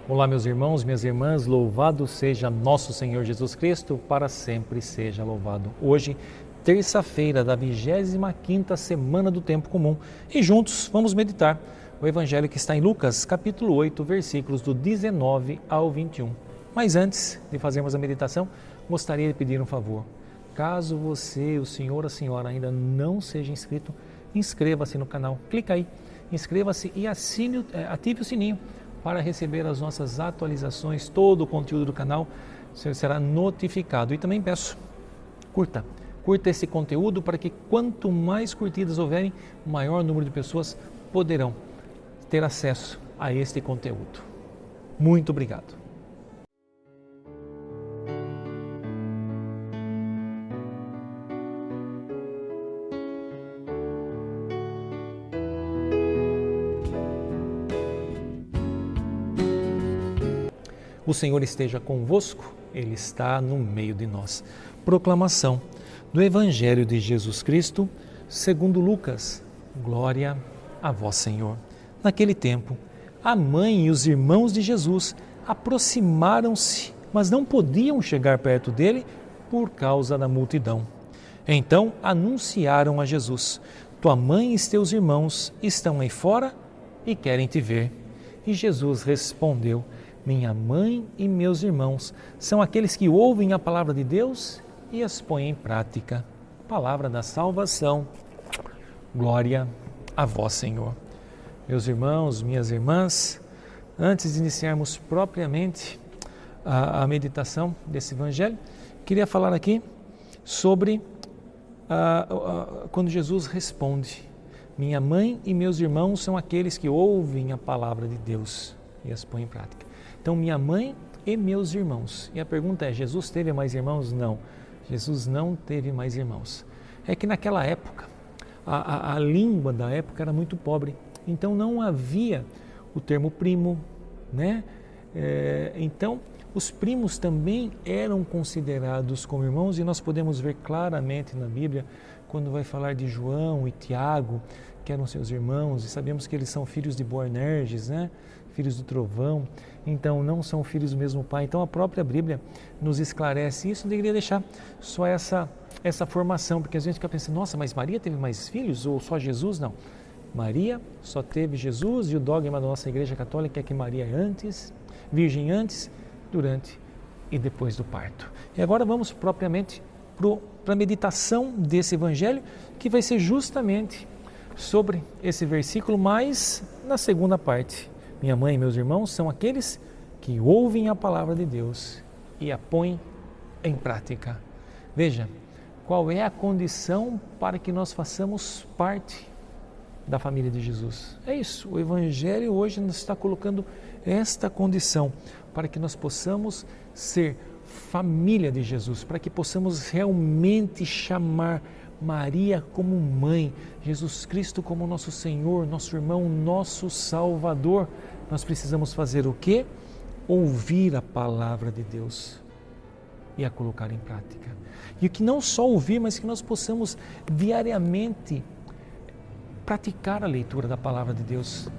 Olá, meus irmãos, minhas irmãs, louvado seja nosso Senhor Jesus Cristo, para sempre seja louvado. Hoje, terça-feira da 25ª semana do Tempo Comum, e juntos vamos meditar o Evangelho que está em Lucas, capítulo 8, versículos do 19 ao 21. Mas antes de fazermos a meditação, gostaria de pedir um favor. Caso você, o senhor ou a senhora ainda não seja inscrito, inscreva-se no canal, clica aí, inscreva-se e ative o sininho para receber as nossas atualizações, todo o conteúdo do canal será notificado. E também peço, curta esse conteúdo para que quanto mais curtidas houverem, maior número de pessoas poderão ter acesso a este conteúdo. Muito obrigado. O Senhor esteja convosco, Ele está no meio de nós. Proclamação do Evangelho de Jesus Cristo, segundo Lucas. Glória a vós, Senhor. Naquele tempo, a mãe e os irmãos de Jesus aproximaram-se, mas não podiam chegar perto dele por causa da multidão. Então anunciaram a Jesus: tua mãe e teus irmãos estão aí fora e querem te ver. E Jesus respondeu: minha mãe e meus irmãos são aqueles que ouvem a palavra de Deus e as põem em prática. Palavra da salvação. Glória a vós, Senhor. Meus irmãos, minhas irmãs, antes de iniciarmos propriamente a meditação desse Evangelho, queria falar aqui sobre quando Jesus responde: minha mãe e meus irmãos são aqueles que ouvem a palavra de Deus e as põem em prática. Então, minha mãe e meus irmãos. E a pergunta é, Jesus teve mais irmãos? Não, Jesus não teve mais irmãos. É que naquela época, a língua da época era muito pobre. Então, não havia o termo primo, né? Então, os primos também eram considerados como irmãos. E nós podemos ver claramente na Bíblia, quando vai falar de João e Tiago, que eram seus irmãos. E sabemos que eles são filhos de Boanerges, né? Filhos do trovão, então não são filhos do mesmo pai. Então a própria Bíblia nos esclarece isso. Eu deveria deixar só essa formação, porque a gente fica pensando, nossa, mas Maria teve mais filhos ou só Jesus? Não, Maria só teve Jesus, e o dogma da nossa Igreja Católica é que Maria é antes, virgem antes, durante e depois do parto. E agora vamos propriamente para a meditação desse Evangelho, que vai ser justamente sobre esse versículo, mas na segunda parte. Minha mãe e meus irmãos são aqueles que ouvem a palavra de Deus e a põem em prática. Veja, qual é a condição para que nós façamos parte da família de Jesus? É isso, o Evangelho hoje nos está colocando esta condição para que nós possamos ser família de Jesus, para que possamos realmente chamar Maria como mãe, Jesus Cristo como nosso Senhor, nosso irmão, nosso Salvador. Nós precisamos fazer o quê? Ouvir a palavra de Deus e a colocar em prática. E que não só ouvir, mas que nós possamos diariamente praticar a leitura da palavra de Deus.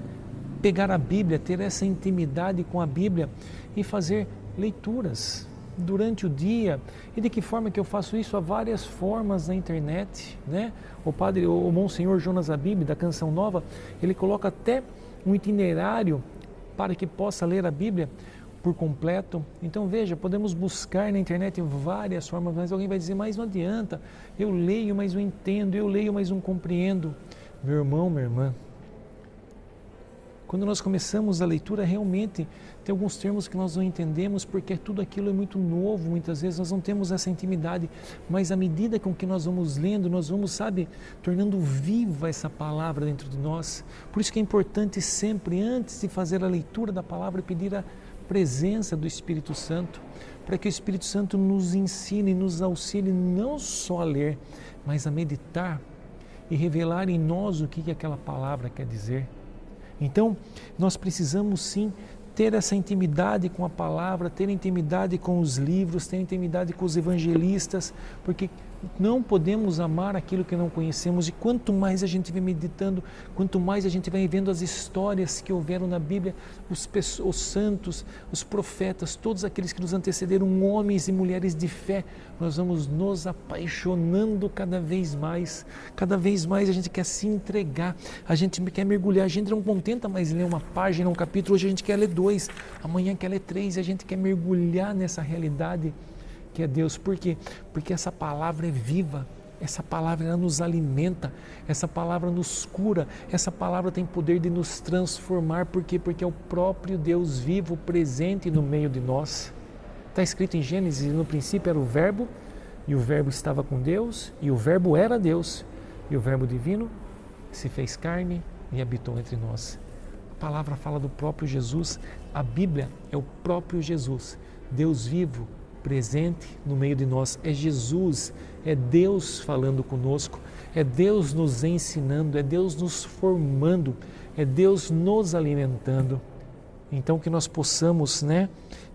Pegar a Bíblia, ter essa intimidade com a Bíblia e fazer leituras durante o dia. E de que forma que eu faço isso? Há várias formas na internet, né? O Monsenhor Jonas Abib, da Canção Nova, ele coloca até um itinerário para que possa ler a Bíblia por completo. Então veja, podemos buscar na internet várias formas, mas alguém vai dizer, mas não adianta, eu leio, mas não entendo, eu leio, mas não compreendo. Meu irmão, minha irmã, quando nós começamos a leitura, realmente tem alguns termos que nós não entendemos, porque tudo aquilo é muito novo, muitas vezes nós não temos essa intimidade, mas à medida com que nós vamos lendo, nós vamos, tornando viva essa palavra dentro de nós. Por isso que é importante sempre, antes de fazer a leitura da palavra, pedir a presença do Espírito Santo, para que o Espírito Santo nos ensine, nos auxilie não só a ler, mas a meditar e revelar em nós o que aquela palavra quer dizer. Então, nós precisamos sim ter essa intimidade com a palavra, ter intimidade com os livros, ter intimidade com os evangelistas, porque Não podemos amar aquilo que não conhecemos, e quanto mais a gente vai meditando, quanto mais a gente vai vendo as histórias que houveram na Bíblia, os santos, os profetas, todos aqueles que nos antecederam, homens e mulheres de fé, nós vamos nos apaixonando cada vez mais a gente quer se entregar, a gente quer mergulhar, a gente não contenta mais ler uma página, um capítulo, hoje a gente quer ler 2, amanhã quer ler 3, e a gente quer mergulhar nessa realidade que é Deus. Por quê? Porque essa palavra é viva, essa palavra ela nos alimenta, essa palavra nos cura, essa palavra tem poder de nos transformar. Por quê? Porque é o próprio Deus vivo, presente no meio de nós. Está escrito em Gênesis, no princípio era o Verbo, e o Verbo estava com Deus, e o Verbo era Deus, e o Verbo divino se fez carne e habitou entre nós. A palavra fala do próprio Jesus, a Bíblia é o próprio Jesus, Deus vivo, presente no meio de nós. É Jesus, é Deus falando conosco, é Deus nos ensinando, é Deus nos formando, é Deus nos alimentando. Então que nós possamos,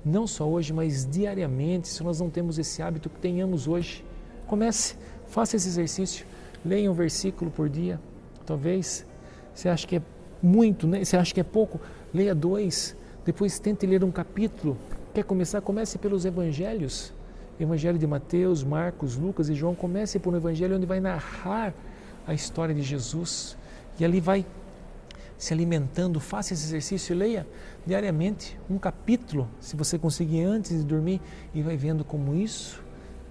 não só hoje, mas diariamente, se nós não temos esse hábito, que tenhamos hoje. Comece, faça esse exercício, leia um versículo por dia. Talvez você ache que é muito, você acha que é pouco, leia 2, depois tente ler um capítulo. Quer começar? Comece pelos evangelhos, Evangelho de Mateus, Marcos, Lucas e João. Comece por um evangelho onde vai narrar a história de Jesus, e ali vai se alimentando. Faça esse exercício, leia diariamente um capítulo, se você conseguir antes de dormir, e vai vendo como isso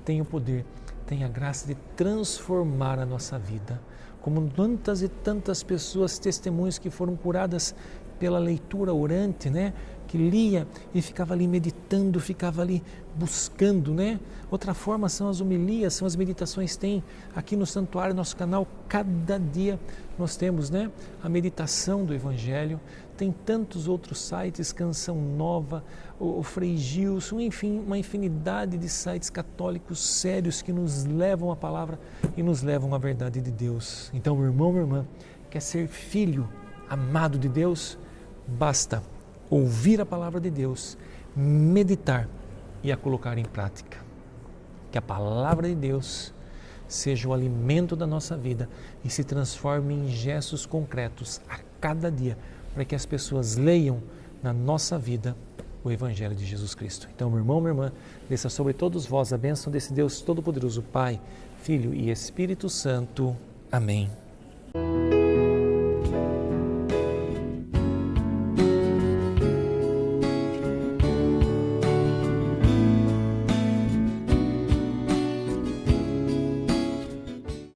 tem o poder, tem a graça de transformar a nossa vida. Como tantas e tantas pessoas, testemunhos que foram curadas pela leitura orante, que lia e ficava ali meditando, ficava ali buscando, Outra forma são as homilias, são as meditações. Tem aqui no Santuário, nosso canal, cada dia nós temos, a meditação do Evangelho. Tem tantos outros sites, Canção Nova, o Frei Gilson, enfim, uma infinidade de sites católicos sérios que nos levam à palavra e nos levam à verdade de Deus. Então, meu irmão, minha irmã, quer ser filho amado de Deus? Basta ouvir a palavra de Deus, meditar e a colocar em prática. Que a palavra de Deus seja o alimento da nossa vida e se transforme em gestos concretos a cada dia, para que as pessoas leiam na nossa vida o Evangelho de Jesus Cristo. Então, meu irmão, minha irmã, desça sobre todos vós a bênção desse Deus Todo-Poderoso, Pai, Filho e Espírito Santo. Amém.